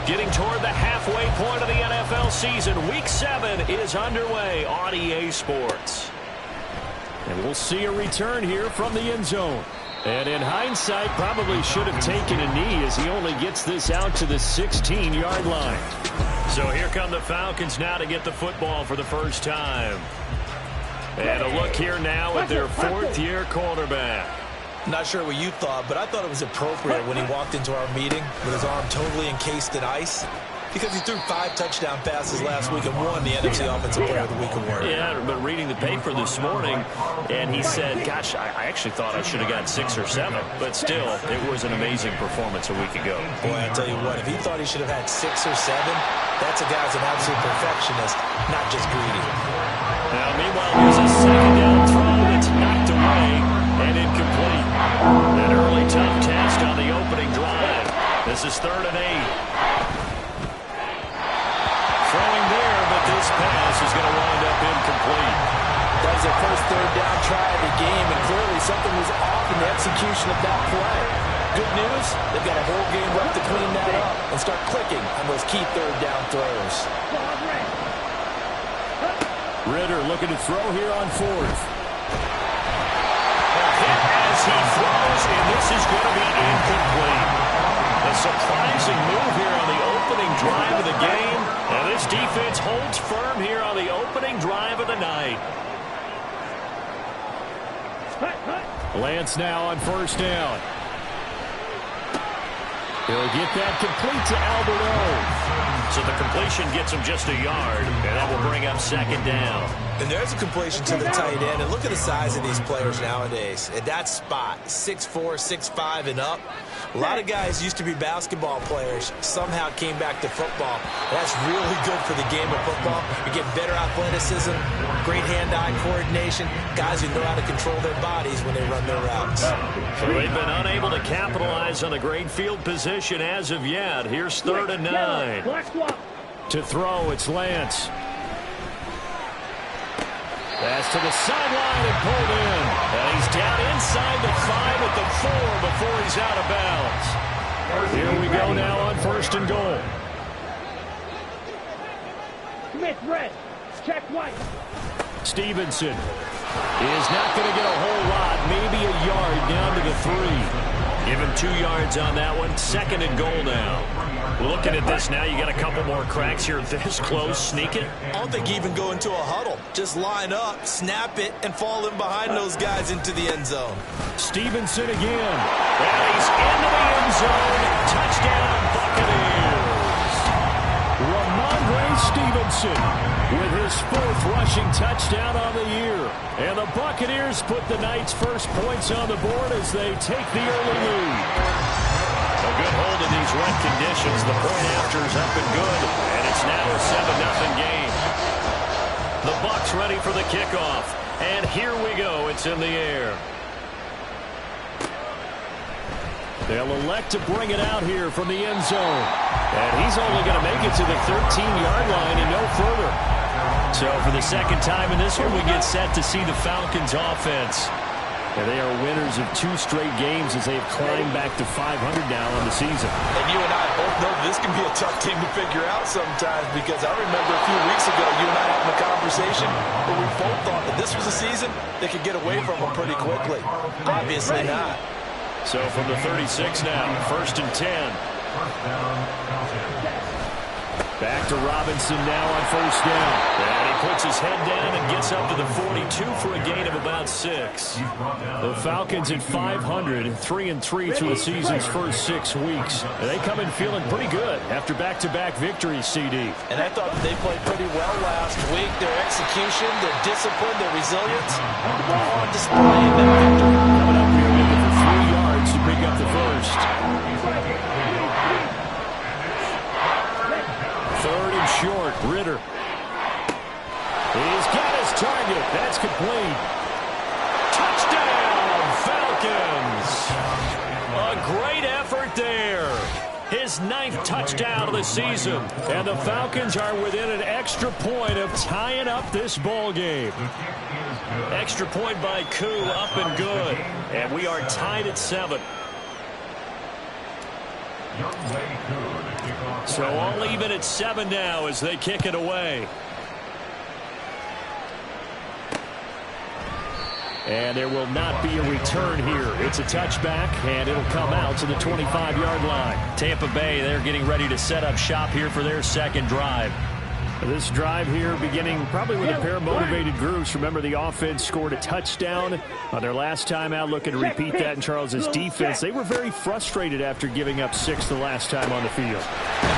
Getting toward the halfway point of the NFL season. Week 7 is underway on EA Sports. And we'll see a return here from the end zone. And in hindsight, probably should have taken a knee as he only gets this out to the 16-yard line. So here come the Falcons now to get the football for the first time. And a look here now at their fourth-year quarterback. Not sure what you thought, but I thought it was appropriate when he walked into our meeting with his arm totally encased in ice, because he threw 5 touchdown passes last week and won the NFC Offensive Player of the Week award. Yeah, but reading the paper this morning, and he said, gosh, I actually thought I should have got 6 or 7. But still, it was an amazing performance a week ago. Boy, I tell you what, if he thought he should have had 6 or 7, that's a guy who's an absolute perfectionist, not just greedy. Now, meanwhile, there's a second down throw that's knocked away and incomplete. An early tough test on the opening drive. This is 3rd and 8. Throwing there, but this pass is going to wind up incomplete. That was their first 3rd down try of the game, and clearly something was off in the execution of that play. Good news, they've got a whole game left to clean that up and start clicking on those key 3rd down throws. Ritter looking to throw here on 4th. A hit as he throws, and this is going to be incomplete. A surprising move here on the opening drive of the game. And this defense holds firm here on the opening drive of the night. Lance now on 1st down. He'll get that complete to Alberto. So the completion gets him just a yard, and that will bring up 2nd down. And there's a completion to the tight end. And look at the size of these players nowadays. At that spot, 6'4", 6'5", and up. A lot of guys used to be basketball players, somehow came back to football. That's really good for the game of football. You get better athleticism, great hand-eye coordination, guys who know how to control their bodies when they run their routes. So they've been unable to capitalize on the great field position as of yet. Here's 3rd and 9. To throw, it's Lance. Pass to the sideline and pulled in. And he's down inside the 5 at the 4 before he's out of bounds. Here we go now on 1st and goal. Smith red. Check white. Stevenson is not going to get a whole lot. Maybe a yard down to the 3. Give him 2 yards on that one. 2nd and goal now. Looking at this now, you got a couple more cracks here this close. Sneak it. I don't think you even go into a huddle. Just line up, snap it, and fall in behind those guys into the end zone. Stevenson again. And he's into the end zone. Touchdown, Buccaneers. Ramondre Stevenson with his 4th rushing touchdown on the year. And the Buccaneers put the Knights' first points on the board as they take the early lead. A good hold in these wet conditions. The point after is up and good, and it's now a 7-0 game. The Bucs ready for the kickoff, and here we go. It's in the air. They'll elect to bring it out here from the end zone, and he's only going to make it to the 13-yard line and no further. So for the second time in this one, we get set to see the Falcons offense. And they are winners of 2 straight games as they've climbed back to 500 now on the season. And you and I both know this can be a tough team to figure out sometimes, because I remember a few weeks ago you and I having a conversation where we both thought that this was a season they could get away from them pretty quickly. Obviously not. So from the 36 now, 1st and 10. Back to Robinson now on 1st down. And he puts his head down and gets up to the 42 for a gain of about 6. The Falcons at 500, 3-3 through the season's first 6 weeks. And they come in feeling pretty good after back-to-back victories, CD. And I thought they played pretty well last week. Their execution, their discipline, their resilience, all on display in that victory. Coming up here with it for 3 yards to pick up the first. 3rd and short, Ritter. He's got his target. That's complete. Touchdown, Falcons. A great effort there. His 9th touchdown of the season. And the Falcons are within an extra point of tying up this ball game. Extra point by Koo, up and good. And we are tied at 7. So all even at 7 now as they kick it away. And there will not be a return here. It's a touchback, and it'll come out to the 25-yard line. Tampa Bay, they're getting ready to set up shop here for their second drive. This drive here beginning probably with a pair of motivated groups. Remember, the offense scored a touchdown on their last time out. Looking to repeat that in Charles's defense. They were very frustrated after giving up 6 the last time on the field. And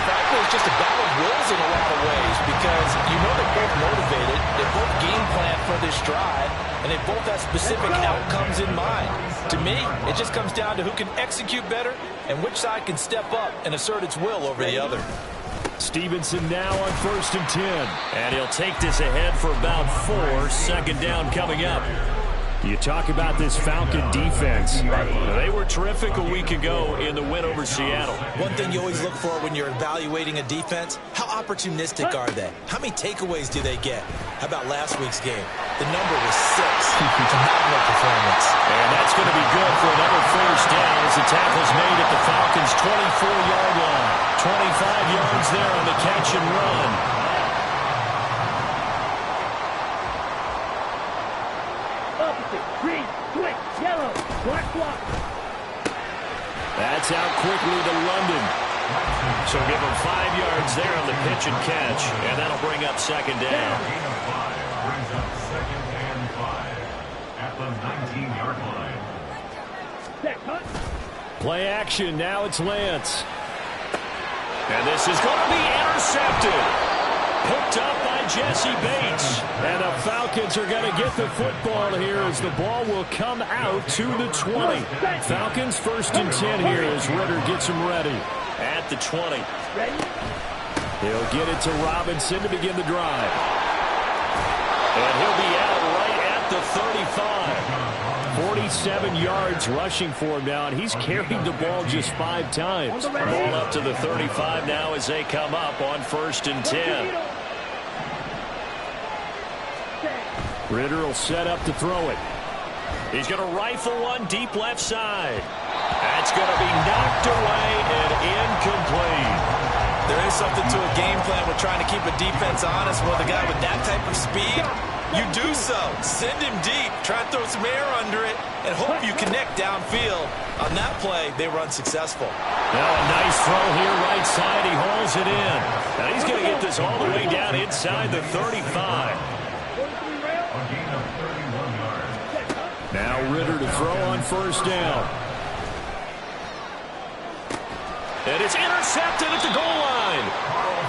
frankly, it's just a battle of wills in a lot of ways because you know they're both motivated. They both game plan for this drive, and they both have specific outcomes in mind. To me, it just comes down to who can execute better and which side can step up and assert its will over the other. Stevenson now on 1st and 10. And he'll take this ahead for about 4. Second down coming up. You talk about this Falcon defense. They were terrific a week ago in the win over Seattle. One thing you always look for when you're evaluating a defense, how opportunistic are they? How many takeaways do they get? How about last week's game? The number was 6. Phenomenal performance. And that's going to be good for another first down as the tackle's made at the Falcons' 24-yard line. 25 yards there on the catch and run. Green, switch, yellow, black block. That's out quickly to London. So give him 5 yards there on the pitch and catch, and that'll bring up second down. Brings up 2nd and 5 at the 19-yard line. Set, cut. Play action, now it's Lance. And this is going to be intercepted. Hooked up by Jesse Bates. And the Falcons are going to get the football here as the ball will come out to the 20. Falcons 1st and 10 here as Ritter gets them ready. At the 20. He'll get it to Robinson to begin the drive. And he'll be out right at the 35. 47 yards rushing for him now, and he's carried the ball just 5 times. Ball up to the 35 now as they come up on 1st and 10. Ritter will set up to throw it. He's going to rifle one deep left side. That's going to be knocked away and incomplete. There is something to a game plan with trying to keep a defense honest with a guy with that type of speed. You do so. Send him deep. Try and throw some air under it and hope you connect downfield. On that play, they were unsuccessful. Now a nice throw here right side. He hauls it in. Now he's going to get this all the way down inside the 35. Now Ritter to throw on 1st down. And it's intercepted at the goal line.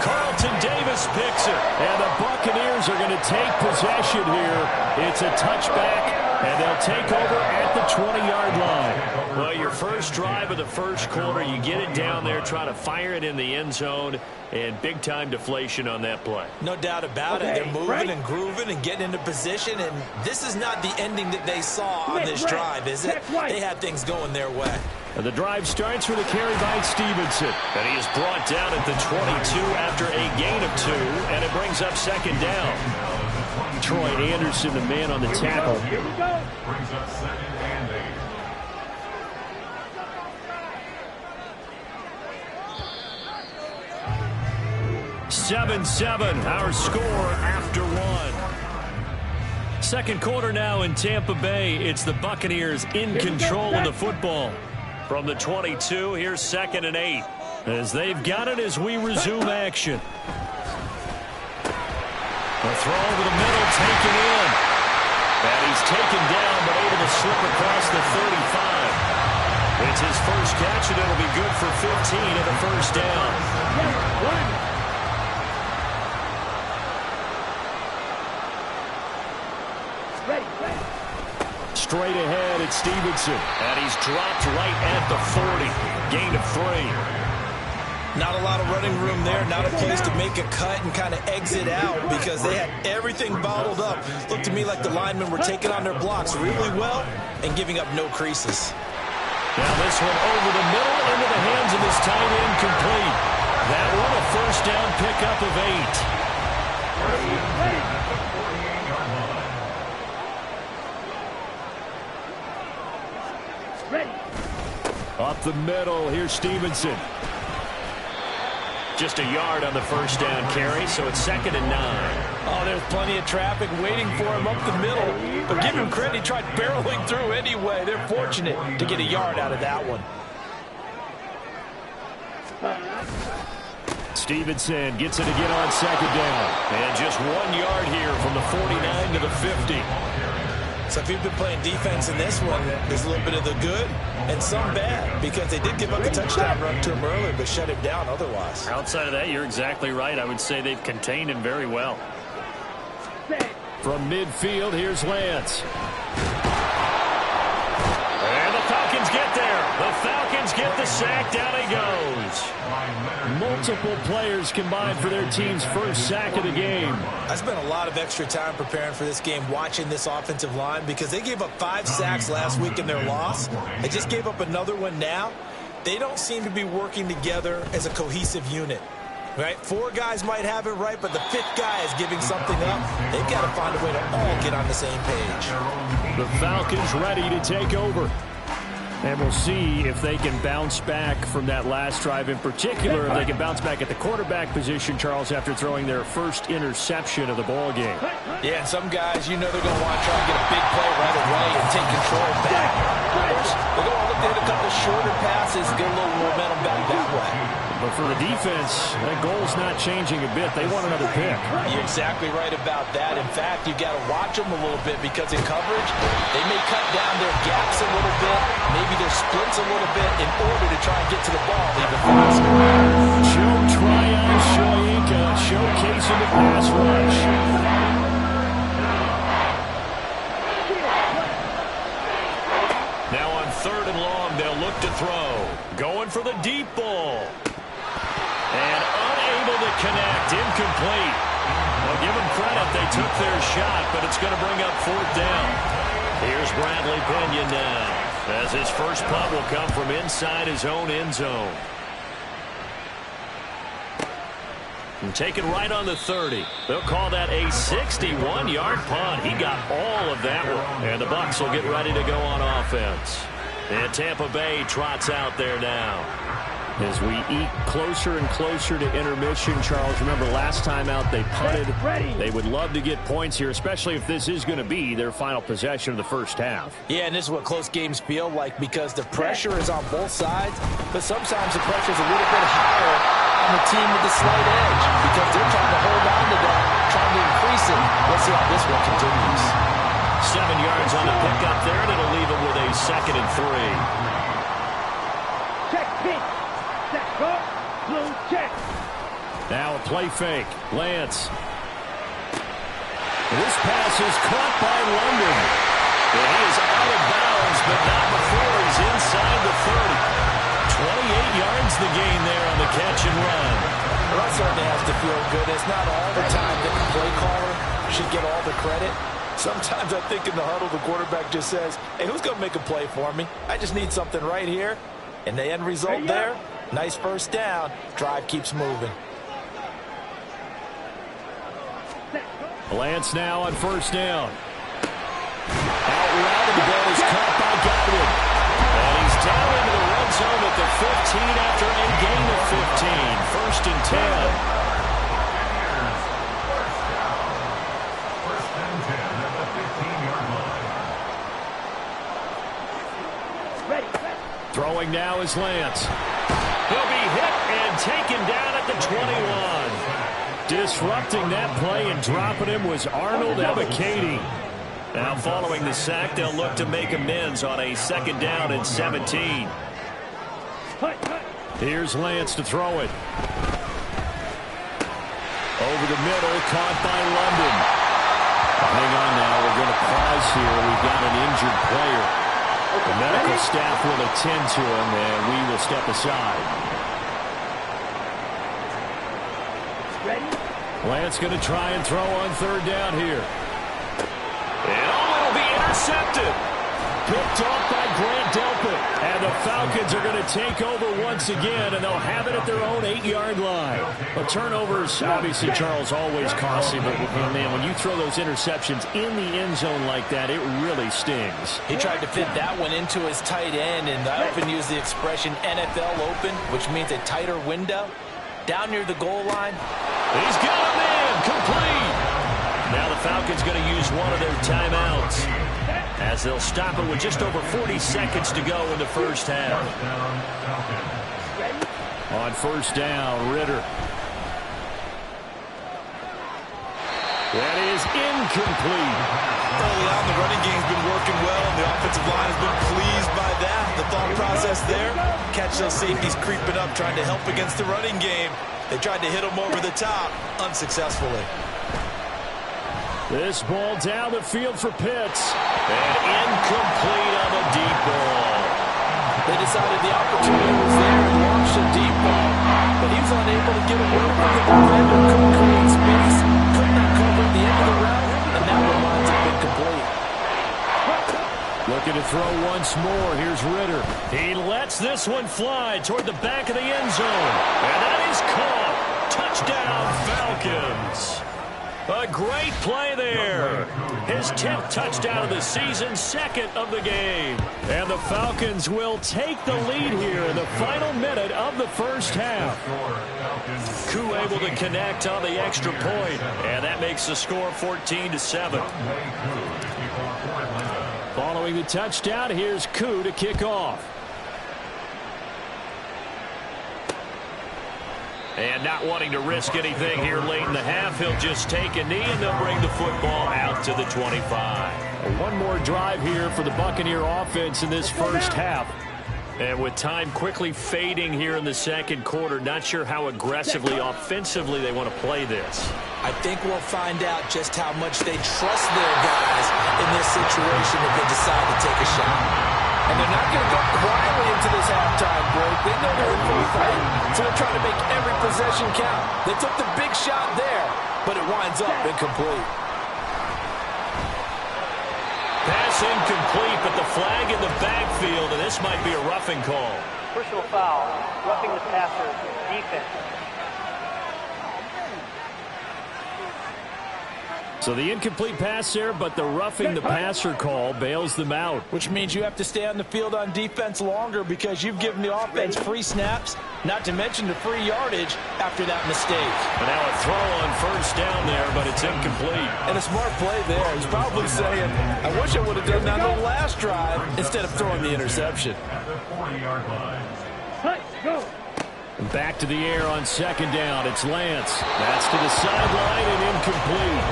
Carlton Davis picks it. And the Buccaneers are going to take possession here. It's a touchback, and they'll take over at the 20-yard line. Well, your first drive of the first quarter, you get it down there, try to fire it in the end zone, and big-time deflation on that play. No doubt about it. They're moving and grooving and getting into position, and this is not the ending that they saw on this drive, is it? They had things going their way. And the drive starts with a carry by Stevenson. And he is brought down at the 22 after a gain of 2, and it brings up second down. Troy Anderson, the man on the tackle. Here we go. Brings up 2nd and 8. 7-7, our score after 1. Second quarter now in Tampa Bay. It's the Buccaneers in control of the football. From the 22, here's 2nd and 8. As they've got it as we resume action. A throw over the middle, taken in. And he's taken down, but able to slip across the 35. It's his first catch, and it'll be good for 15 and a first down. Straight ahead, it's Stevenson. And he's dropped right at the 40. Gain of 3. Not a lot of running room there. Not a place to make a cut and kind of exit out because they had everything bottled up. Looked to me like the linemen were taking on their blocks really well and giving up no creases. Now this one over the middle into the hands of his tight end, complete. That one a first down pickup of 8. Up the middle, here's Stevenson. Just a yard on the first down carry, so it's 2nd and 9. Oh, there's plenty of traffic waiting for him up the middle. But give him credit, he tried barreling through anyway. They're fortunate to get a yard out of that one. Stevenson gets it again on 2nd down. And just 1 yard here from the 49 to the 50. So if you've been playing defense in this one, there's a little bit of the good and some bad, because they did give up a touchdown run to him earlier, but shut him down otherwise. Outside of that, you're exactly right. I would say they've contained him very well. From midfield, here's Lance. And the Falcons get there. The Falcons get the sack. Down he goes. Multiple players combined for their team's first sack of the game. I spent a lot of extra time preparing for this game, watching this offensive line, because they gave up 5 sacks last week in their loss. They just gave up another one now. They don't seem to be working together as a cohesive unit. Right? 4 guys might have it right, but the 5th guy is giving something up. They've got to find a way to all get on the same page. The Falcons ready to take over. And we'll see if they can bounce back from that last drive in particular. If they can bounce back at the quarterback position, Charles, after throwing their first interception of the ball game. Yeah, and some guys, you know they're going to want to try to get a big play right away and take control back. Others, they're going to look to hit a couple shorter passes, get a little momentum back that way. But for the defense, that goal's not changing a bit. They want another pick. You're exactly right about that. In fact, you've got to watch them a little bit, because in coverage, they may cut down their gaps a little bit, maybe their splits a little bit, in order to try and get to the ball even faster. Joe Tryon Shoyinka showcasing the pass rush. Now on 3rd and long, they'll look to throw. Going for the deep ball. And unable to connect. Incomplete. Well, give them credit. They took their shot, but it's going to bring up 4th down. Here's Bradley Pena now, as his first punt will come from inside his own end zone. And take it right on the 30. They'll call that a 61-yard punt. He got all of that one. And the Bucs will get ready to go on offense. And Tampa Bay trots out there now. As we eke closer and closer to intermission, Charles, remember last time out they punted. They would love to get points here, especially if this is going to be their final possession of the first half. Yeah, and this is what close games feel like, because the pressure is on both sides, but sometimes the pressure is a little bit higher on the team with the slight edge, because they're trying to hold on to that, trying to increase it. Let's see how this one continues. 7 yards on the pickup there, and it'll leave them with a 2nd and 3. Check, pitch. Set, go. Blue, check. Now a play fake. Lance. This pass is caught by London. And he is out of bounds, but not before he's inside the 30. 28 yards the gain there on the catch and run. Well, that certainly has to feel good. It's not all the time that the play caller should get all the credit. Sometimes I think in the huddle, the quarterback just says, hey, who's going to make a play for me? I just need something right here. And the end result there, nice first down. Drive keeps moving. Lance now on 1st down. Out route, the ball is caught by Godwin. And he's down into the red zone at the 15 after a gain of 15. 1st and 10. Throwing now is Lance. He'll be hit and taken down at the 21. Disrupting that play and dropping him was Arnold Ebiketie. Now following the sack, they'll look to make amends on a 2nd down and 17. Here's Lance to throw it. Over the middle, caught by London. Hang on now, we're going to pause here. We've got an injured player. The medical staff will attend to him, and we will step aside. Lance going to try and throw on 3rd down here. And it'll be intercepted. Picked off by Grant Delpit. And the Falcons are going to take over once again, and they'll have it at their own 8-yard line. But turnovers, obviously, Charles, always costly. But, man, when you throw those interceptions in the end zone like that, it really stings. He tried to fit that one into his tight end, and I often use the expression NFL open, which means a tighter window. down near the goal line. He's got him in, complete. Now the Falcons going to use one of their timeouts as they'll stop it with just over 40 seconds to go in the first half. On first down, Ritter. That is incomplete. Early on, the running game's been working well, and the offensive line has been pleased by that. The thought process there, catch those safeties creeping up, trying to help against the running game. They tried to hit them over the top, unsuccessfully. This ball down the field for Pitts. And incomplete on the deep ball. They decided the opportunity was there and launched a deep ball, but he was unable to get away from the defender. Couldn't create space, couldn't uncover at the end of the route, and that one winds up incomplete. Looking to throw once more. Here's Ritter. He lets this one fly toward the back of the end zone. And that is caught. Touchdown, Falcons. A great play there. His 10th touchdown of the season, second of the game. And the Falcons will take the lead here in the final minute of the first half. Koo able to connect on the extra point, and that makes the score 14-7. Following the touchdown, here's Koo to kick off. And not wanting to risk anything here late in the half, he'll just take a knee and they'll bring the football out to the 25. One more drive here for the Buccaneer offense in this first half. And with time quickly fading here in the second quarter, not sure how aggressively, offensively they want to play this. I think we'll find out just how much they trust their guys in this situation if they decide to take a shot. And they're not going to go quietly into this halftime break. They know they're in for a fight, so they're trying to make every possession count. They took the big shot there, but it winds up incomplete. Pass incomplete, but the flag in the backfield, and this might be a roughing call. Personal foul, roughing the passer, defense. So the incomplete pass there, but the roughing the passer call bails them out. Which means you have to stay on the field on defense longer because you've given the offense free snaps, not to mention the free yardage after that mistake. And now a throw on first down there, but it's incomplete. And a smart play there. He's probably saying, I wish I would have done that on the last drive instead of throwing the interception. And back to the air on second down. It's Lance. That's to the sideline and incomplete.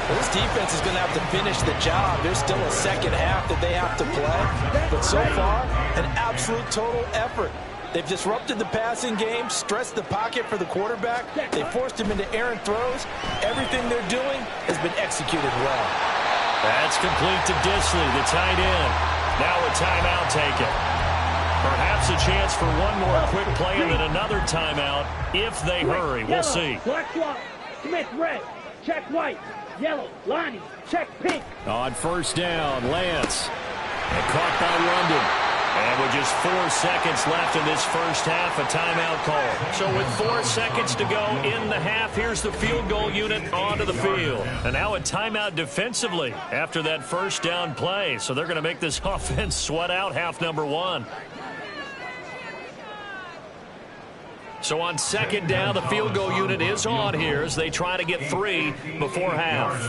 This defense is going to have to finish the job. There's still a second half that they have to play. But so far, an absolute total effort. They've disrupted the passing game, stressed the pocket for the quarterback. They forced him into errant throws. Everything they're doing has been executed well. That's complete to Disley, the tight end. Now a timeout taken. Perhaps a chance for one more quick play and then another timeout if they hurry. We'll see. Black flag. Smith red. Check white. Yellow. Lonnie. Check pink. On first down, Lance. And caught by London. And with just 4 seconds left in this first half, a timeout call. So with 4 seconds to go in the half, here's the field goal unit onto the field. And now a timeout defensively after that first down play. So they're going to make this offense sweat out half number one. So on second down, the field goal unit is on here as they try to get 3 before half.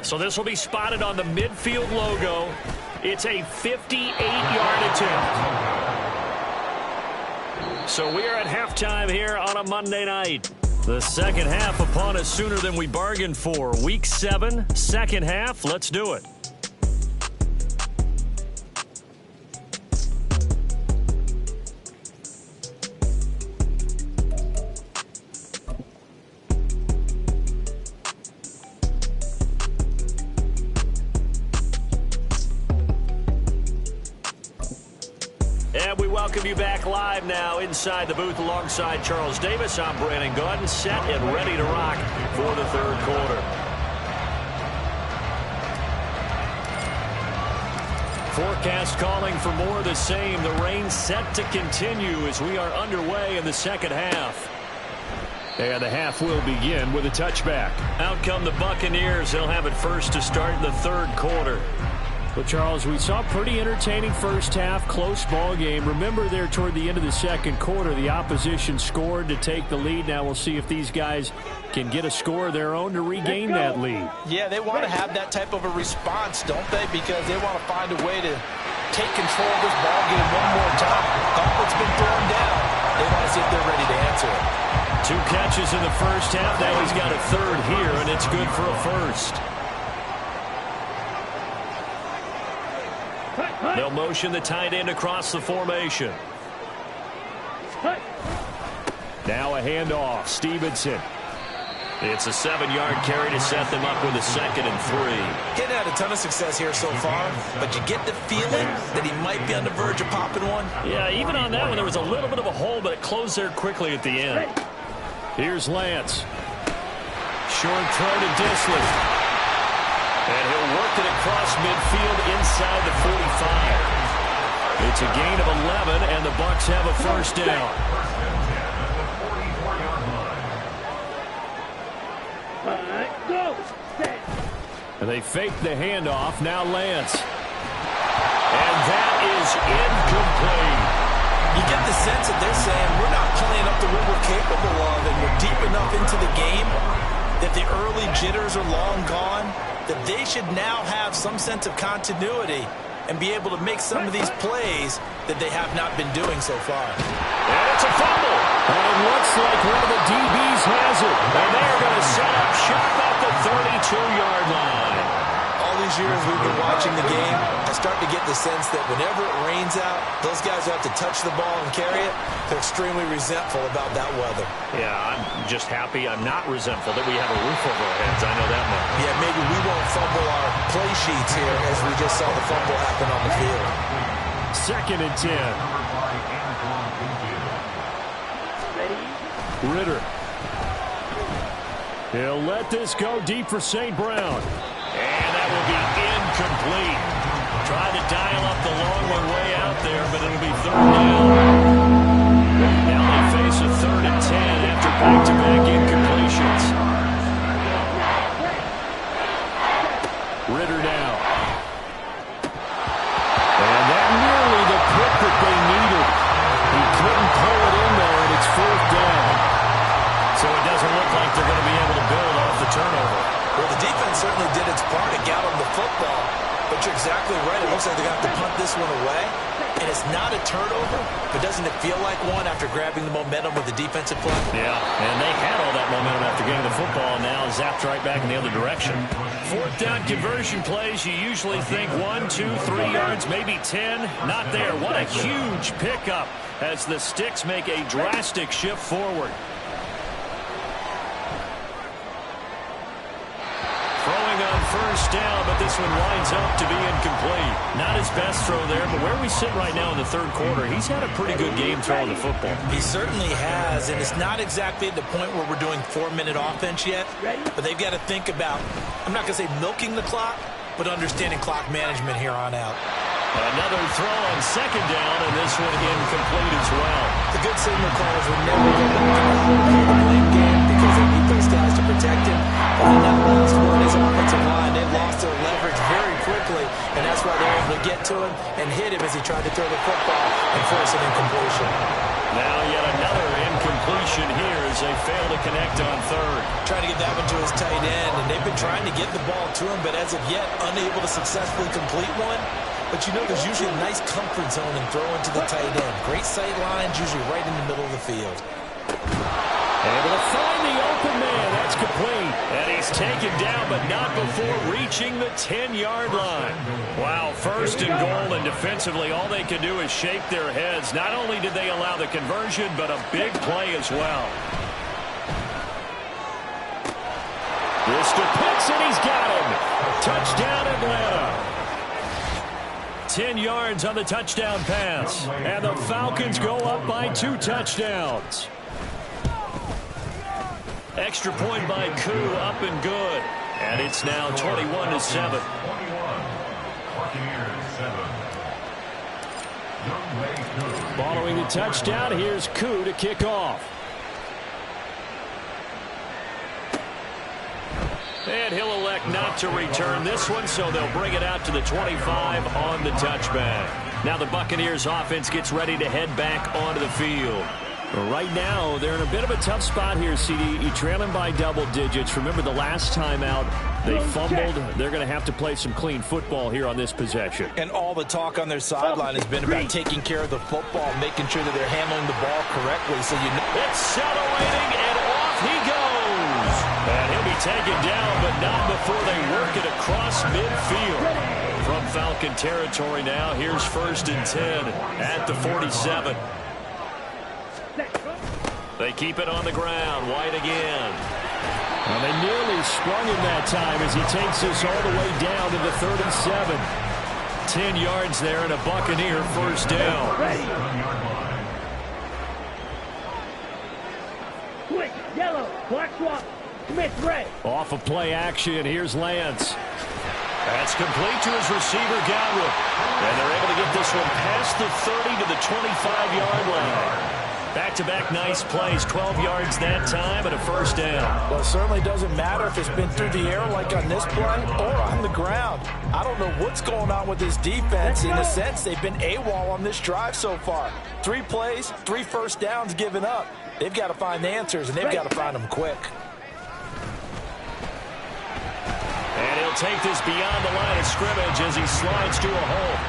So this will be spotted on the midfield logo. It's a 58-yard attempt. So we are at halftime here on a Monday night. The second half upon us sooner than we bargained for. Week 7, second half. Let's do it. And we welcome you back live now inside the booth alongside Charles Davis. I'm Brandon Gaudin, set and ready to rock for the third quarter. Forecast calling for more of the same. The rain set to continue as we are underway in the second half. And the half will begin with a touchback. Out come the Buccaneers. They'll have it first to start the third quarter. Well, Charles, we saw a pretty entertaining first half, close ball game. Remember there toward the end of the second quarter, the opposition scored to take the lead. Now we'll see if these guys can get a score of their own to regain that lead. Yeah, they want to have that type of a response, don't they? Because they want to find a way to take control of this ball game one more time. Gauntlet's been thrown down. They want to see if they're ready to answer it. 2 catches in the first half. Now he's got a third here, and it's good for a first. They'll motion the tight end across the formation. Now a handoff. Stevenson. It's a 7-yard carry to set them up with a 2nd and 3. Getting had a ton of success here so far, but you get the feeling that he might be on the verge of popping one. Yeah, even on that one, there was a little bit of a hole, but it closed there quickly at the end. Here's Lance. Short throw to Disley. And he'll work it across midfield inside the 45. It's a gain of 11, and the Bucs have a first down. And they fake the handoff. Now Lance. And that is incomplete. You get the sense that they're saying, we're not playing up to what we're capable of, and we're deep enough into the game that the early jitters are long gone, that they should now have some sense of continuity and be able to make some of these plays that they have not been doing so far. And it's a fumble. And it looks like one of the DBs has it. And they're going to set up shop at the 32-yard line. All these years we've been watching the game, I start to get the sense that whenever it rains out, those guys who have to touch the ball and carry it, they're extremely resentful about that weather. Yeah, I'm just happy I'm not resentful that we have a roof over our heads. I know that much. Yeah, maybe we won't fumble our play sheets here as we just saw the fumble happen on the field. 2nd and 10. Ritter. He'll let this go deep for St. Brown. And that will be incomplete. Tried to dial up the long one way out there, but it'll be 3rd down. Now they face a 3rd and 10 after back-to-back incompletions. Ritter now. And that nearly the pick that they needed. He couldn't pull it in there, and it's 4th down. So it doesn't look like they're going to be able to build off the turnover. Well, the defense certainly did its part to get them the football, but you're exactly right. It looks like they're going to have to punt this one away, and it's not a turnover, but doesn't it feel like one after grabbing the momentum with the defensive play? Yeah, and they had all that momentum after getting the football, and now zapped right back in the other direction. 4th down conversion plays, you usually think 1, 2, 3 yards, maybe 10. Not there. What a huge pickup as the Sticks make a drastic shift forward. Throwing on 1st down, but this one winds up to be incomplete. Not his best throw there, but where we sit right now in the 3rd quarter, he's had a pretty good game throwing the football. He certainly has, and it's not exactly at the point where we're doing 4-minute offense yet, but they've got to think about, I'm not going to say milking the clock, but understanding clock management here on out. Another throw on 2nd down, and this one incomplete as well. The good signal callers would never go back and the blame game because they need those guys to protect him. And then that last one, his offensive line, they lost their leverage very quickly, and that's why they're able to get to him and hit him as he tried to throw the football and force an incompletion. Now yet another incompletion here as they fail to connect on 3rd. Trying to get that one to his tight end, and they've been trying to get the ball to him, but as of yet, unable to successfully complete one. But you know there's usually a nice comfort zone in throwing to the tight end. Great sight lines, usually right in the middle of the field. Able to find the open man. That's complete. And he's taken down, but not before reaching the 10-yard line. Wow, 1st and goal, and defensively all they can do is shake their heads. Not only did they allow the conversion, but a big play as well. This to Pitts, and he's got him. Touchdown, Atlanta. 10 yards on the touchdown pass. And the Falcons go up by 2 touchdowns. Extra point by Koo, up and good. And it's now 21-7. Following the touchdown, here's Koo to kick off. And he'll elect not to return this one, so they'll bring it out to the 25 on the touchback. Now the Buccaneers offense gets ready to head back onto the field. Right now, they're in a bit of a tough spot here, CD. You're trailing by double digits. Remember the last time out, they fumbled. They're going to have to play some clean football here on this possession. And all the talk on their sideline has been about taking care of the football, making sure that they're handling the ball correctly. So you know. Accelerating, and off he goes. And he'll be taken down, but not before they work it across midfield. From Falcon territory now, here's 1st and 10 at the 47. They keep it on the ground. White again. And they nearly sprung him that time as he takes this all the way down to the 37. 10 yards there and a Buccaneer first down. Switch, yellow, black swap, Smith, red. Off of play action, here's Lance. That's complete to his receiver, Godwin. And they're able to get this one past the 30 to the 25-yard line. Back-to-back nice plays, 12 yards that time and a first down. Well, it certainly doesn't matter if it's been through the air like on this play or on the ground. I don't know what's going on with this defense. In a sense, they've been AWOL on this drive so far. 3 plays, 3 first downs given up. They've got to find answers, and they've got to find them quick. And he'll take this beyond the line of scrimmage as he slides to a hole.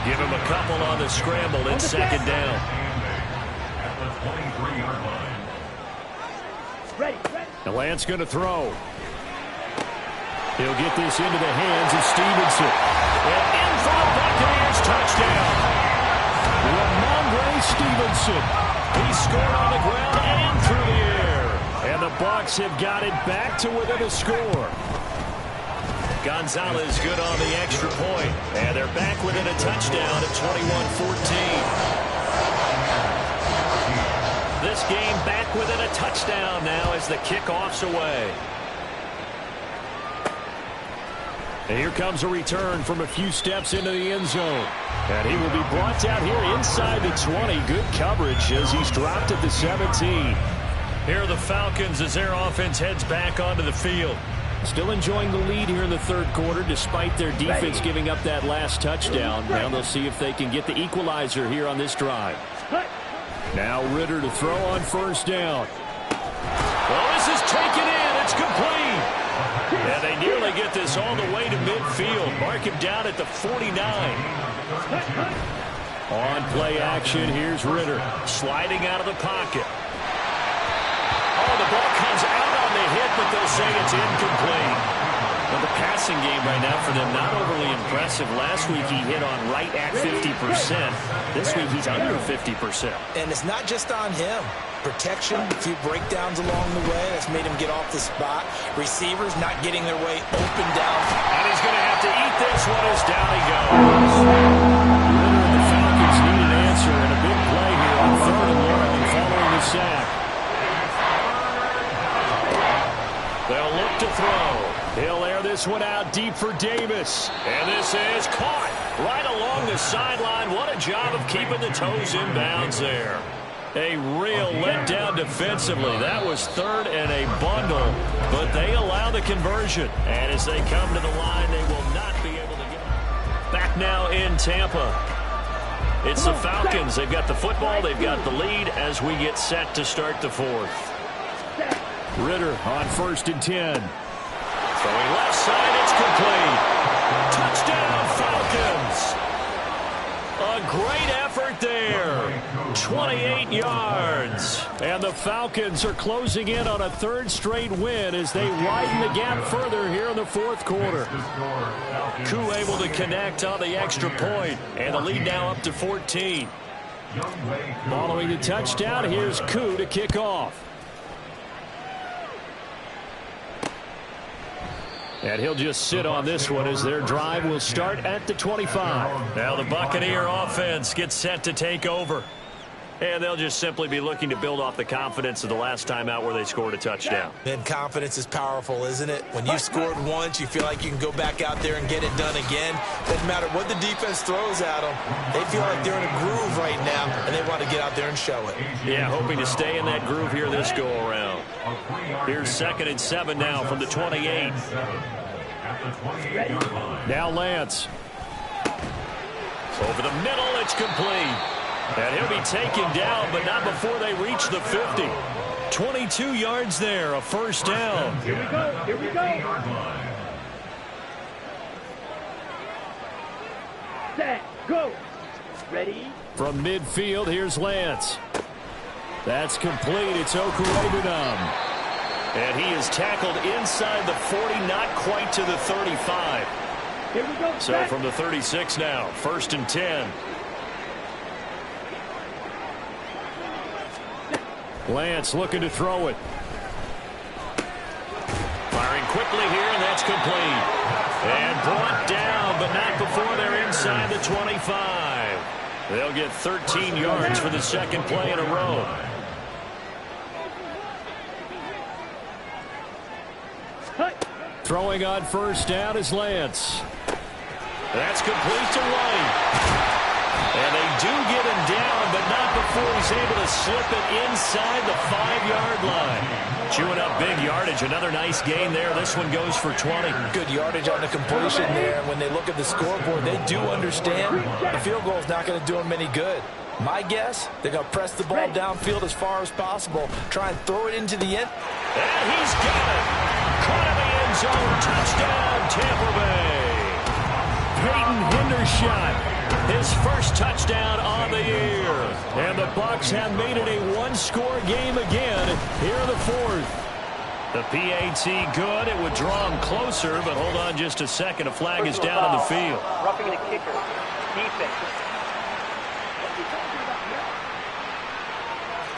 Give him a couple on the scramble in 2nd down. 23-yard line. Ready. Now Lance going to throw. He'll get this into the hands of Stevenson. And in for the Buccaneers touchdown. Ramondre Stevenson. He scored on the ground and through the air. And the Bucs have got it back to within a score. Gonzalez good on the extra point. And they're back within a touchdown at 21-14. This game back within a touchdown now as the kickoff's away. And here comes a return from a few steps into the end zone. And he will be brought down here inside the 20. Good coverage as he's dropped at the 17. Here are the Falcons as their offense heads back onto the field. Still enjoying the lead here in the 3rd quarter despite their defense giving up that last touchdown. Now they'll see if they can get the equalizer here on this drive. Now Ritter to throw on 1st down. Well, this is taken in. It's complete. And they nearly get this all the way to midfield. Mark him down at the 49. On play action, here's Ritter. Sliding out of the pocket. Oh, the ball comes out on the hit, but they'll say it's incomplete. Well, the passing game right now for them, not overly impressive. Last week he hit on right at 50%. This week he's under 50%. And it's not just on him. Protection, a few breakdowns along the way. That's made him get off the spot. Receivers not getting their way open down. And he's going to have to eat this one as down he goes. Ritter and the Falcons need an answer and a big play here on 3rd and long following the sack. They'll look to throw. He'll air this one out deep for Davis. And this is caught right along the sideline. What a job of keeping the toes in bounds there. A real letdown defensively. That was 3rd and a bundle, but they allow the conversion. And as they come to the line, they will not be able to get it. Back now in Tampa. It's the Falcons. They've got the football. They've got the lead as we get set to start the 4th. Ritter on 1st and 10. Throwing left side, it's complete. Touchdown, Falcons. A great effort there. 28 yards. And the Falcons are closing in on a 3rd straight win as they widen the gap further here in the 4th quarter. Koo able to connect on the extra point, and the lead now up to 14. Following the touchdown, here's Koo to kick off. And he'll just sit on this one as their drive will start at the 25. Now the Buccaneer offense gets set to take over. And they'll just simply be looking to build off the confidence of the last time out where they scored a touchdown. And confidence is powerful, isn't it? When you've scored once, you feel like you can go back out there and get it done again. Doesn't matter what the defense throws at them. They feel like they're in a groove right now, and they want to get out there and show it. Yeah, hoping to stay in that groove here this go-around. Here's 2nd and 7 now from the 28. Now Lance. Over the middle, it's complete. And he'll be taken down, but not before they reach the 50. 22 yards there, a first down. Here we go. Here we go. Set. Go. Ready. From midfield, here's Lance. That's complete. It's Okurebunom. And he is tackled inside the 40, not quite to the 35. Here we go. So from the 36 now, 1st and 10. Lance looking to throw it. Firing quickly here, and that's complete. And brought down, but not before they're inside the 25. They'll get 13 yards for the 2nd play in a row. Throwing on 1st down is Lance. That's complete to White. And they do get him down, but not before he's able to slip it inside the 5-yard line. Chewing up big yardage. Another nice gain there. This one goes for 20. Good yardage on the completion there. When they look at the scoreboard, they do understand the field goal is not going to do them any good. My guess, they're going to press the ball downfield as far as possible, try and throw it into the end. And he's got it. Caught in the end zone. Touchdown, Tampa Bay. Peyton Hendershot. His first touchdown on the year. And the Bucs have made it a one-score game again here in the 4th. The PAT good. It would draw him closer, but hold on just a second. A flag is down on the field. Roughing the kicker. Defense.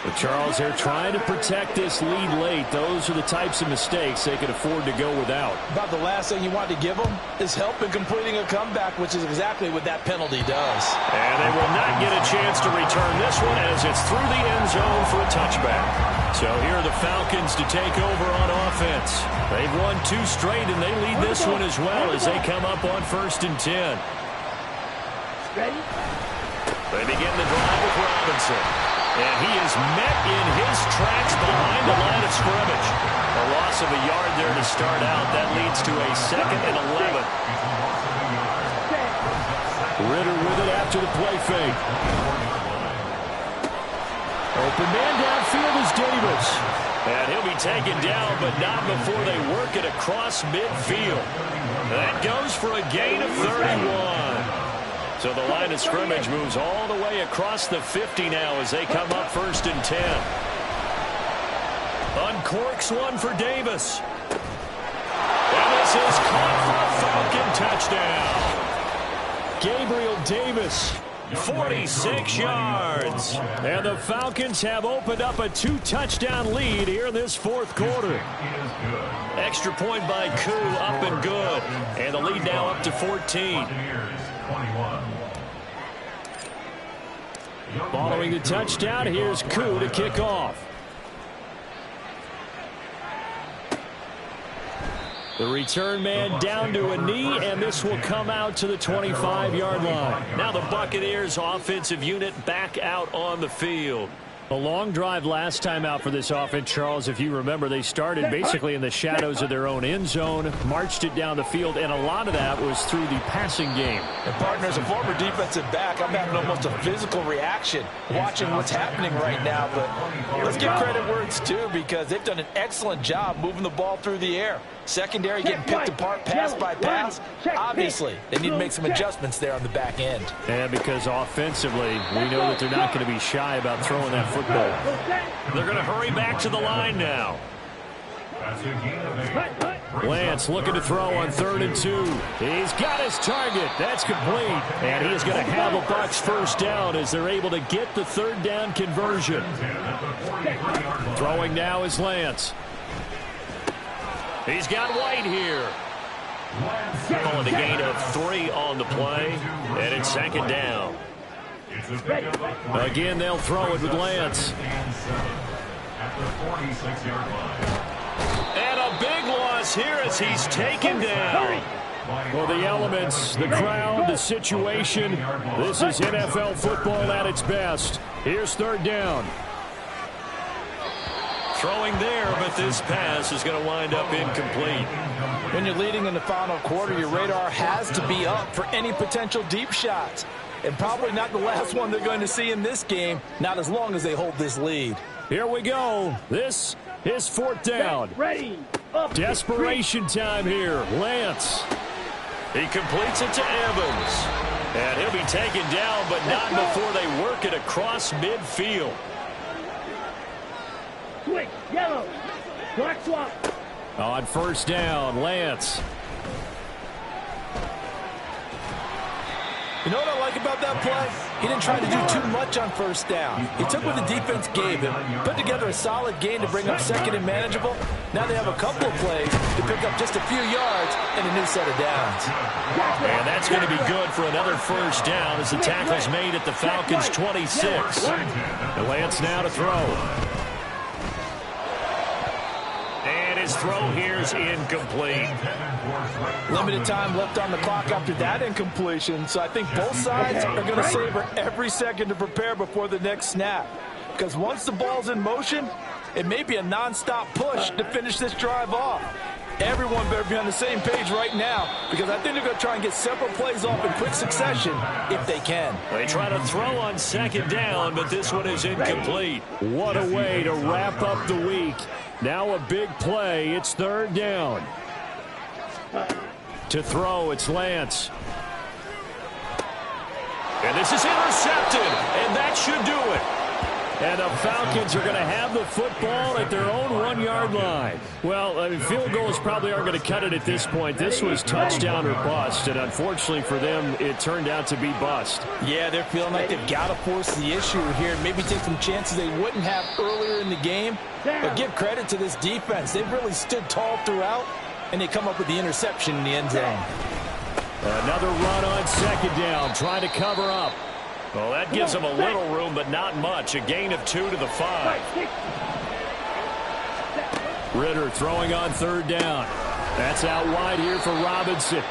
But Charles, they're trying to protect this lead late. Those are the types of mistakes they can afford to go without. About the last thing you want to give them is help in completing a comeback, which is exactly what that penalty does. And they will not get a chance to return this one as it's through the end zone for a touchback. So here are the Falcons to take over on offense. They've won 2 straight, and they lead this one as well as they come up on 1st and 10. Ready. They begin the drive with Robinson. And he is met in his tracks behind the line of scrimmage. A loss of a yard there to start out. That leads to a 2nd and 11. Ritter with it after the play fake. Open man downfield is Davis. And he'll be taken down, but not before they work it across midfield. That goes for a gain of 31. So the line of scrimmage moves all the way across the 50 now as they come up 1st and 10. Uncorks one for Davis. And this is caught for a Falcon touchdown. Gabriel Davis. 46 yards. And the Falcons have opened up a 2-touchdown lead here in this 4th quarter. Extra point by Koo, up and good. And the lead now up to 14. Following the touchdown, here's Koo to kick off. The return man down to a knee, and this will come out to the 25-yard line. Now the Buccaneers offensive unit back out on the field. A long drive last time out for this offense, Charles. If you remember, they started basically in the shadows of their own end zone, marched it down the field, and a lot of that was through the passing game. And partner, as a former defensive back, I'm having almost a physical reaction watching what's happening right now. But let's give credit where it's due because they've done an excellent job moving the ball through the air. Secondary getting picked apart pass by pass. Obviously, they need to make some adjustments there on the back end. And because offensively, we know that they're not going to be shy about throwing that football. They're going to hurry back to the line now. Lance looking to throw on 3rd and 2. He's got his target. That's complete. And he is going to have a Bucs first down as they're able to get the 3rd down conversion. Throwing now is Lance. He's got White here. Calling a gain of 3 on the play, and it's 2nd down. Again, they'll throw it with Lance. And a big loss here as he's taken down. Well, the elements, the crowd, the situation, this is NFL football at its best. Here's 3rd down. Throwing there, but this pass is going to wind up incomplete. When you're leading in the final quarter, your radar has to be up for any potential deep shots. And probably not the last one they're going to see in this game, not as long as they hold this lead. Here we go. This is fourth down. Ready. Up. Desperation time here. Lance. He completes it to Evans. And he'll be taken down, but not before they work it across midfield. Switch. Yellow. Black swap. On first down, Lance. You know what I like about that play? He didn't try to do too much on first down. He took what the defense gave him, put together a solid gain to bring up second and manageable. Now they have a couple of plays to pick up just a few yards and a new set of downs. And that's going to be good for another first down as the tackle's made at the Falcons' 26. And Lance now to throw. And his throw here's incomplete. Limited time left on the clock after that incompletion, so I think both sides are going to savor every second to prepare before the next snap. Because once the ball's in motion, it may be a nonstop push to finish this drive off. Everyone better be on the same page right now, because I think they're going to try and get several plays off in quick succession if they can. They try to throw on second down, but this one is incomplete. What a way to wrap up the week. Now a big play. It's third down. To throw, it's Lance. And this is intercepted, and that should do it. And the Falcons are going to have the football at their own 1-yard line. Well, I mean, field goals probably aren't going to cut it at this point. This was touchdown or bust, and unfortunately for them, it turned out to be bust. Yeah, they're feeling like they've got to force the issue here, maybe take some chances they wouldn't have earlier in the game. But give credit to this defense. They've really stood tall throughout, and they come up with the interception in the end zone. Another run on second down, trying to cover up. Well, that gives them a little room, but not much. A gain of 2 to the 5. Ritter throwing on third down. That's out wide here for Robinson.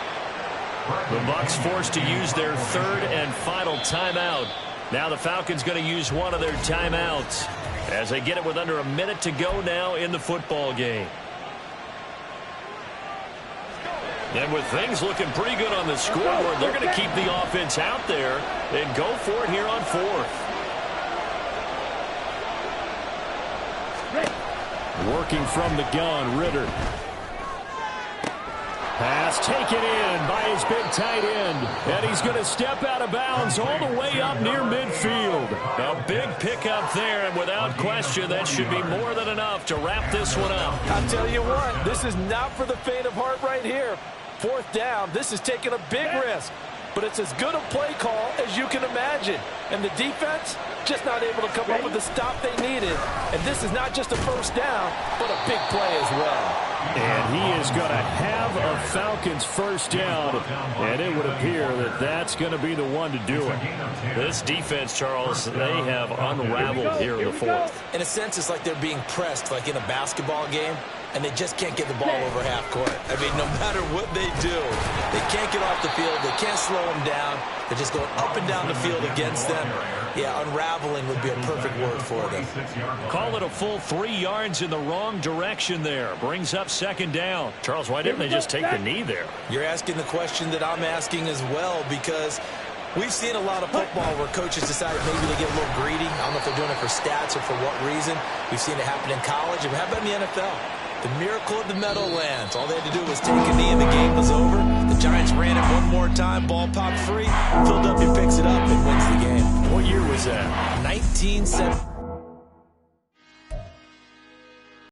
The Bucs forced to use their third and final timeout. Now the Falcons going to use one of their timeouts as they get it with under a minute to go now in the football game. And with things looking pretty good on the scoreboard, they're going to keep the offense out there and go for it here on fourth. Working from the gun, Ritter. Pass taken in by his big tight end. And he's going to step out of bounds all the way up near midfield. A big pickup there, and without question, that should be more than enough to wrap this one up. I'll tell you what, this is not for the faint of heart right here. Fourth down, this is taking a big risk. But it's as good a play call as you can imagine. And the defense, just not able to come up with the stop they needed. And this is not just a first down, but a big play as well. And he is going to have a Falcons first down. And it would appear that that's going to be the one to do it. This defense, Charles, they have unraveled here in the fourth. In a sense, it's like they're being pressed, like in a basketball game, and they just can't get the ball over half court. I mean, no matter what they do, they can't get off the field. They can't slow them down. They're just going up and down the field against them. Yeah, unraveling would be a perfect word for them. Call it a full 3 yards in the wrong direction there. Brings up second down. Charles, why didn't they just take the knee there? You're asking the question that I'm asking as well, because we've seen a lot of football where coaches decide maybe they get a little greedy. I don't know if they're doing it for stats or for what reason. We've seen it happen in college. And how about in the NFL? The miracle of the Meadowlands. All they had to do was take a knee and the game was over. The Giants ran it one more time. Ball popped free. Philadelphia picks it up and wins the game. What year was that? 1970.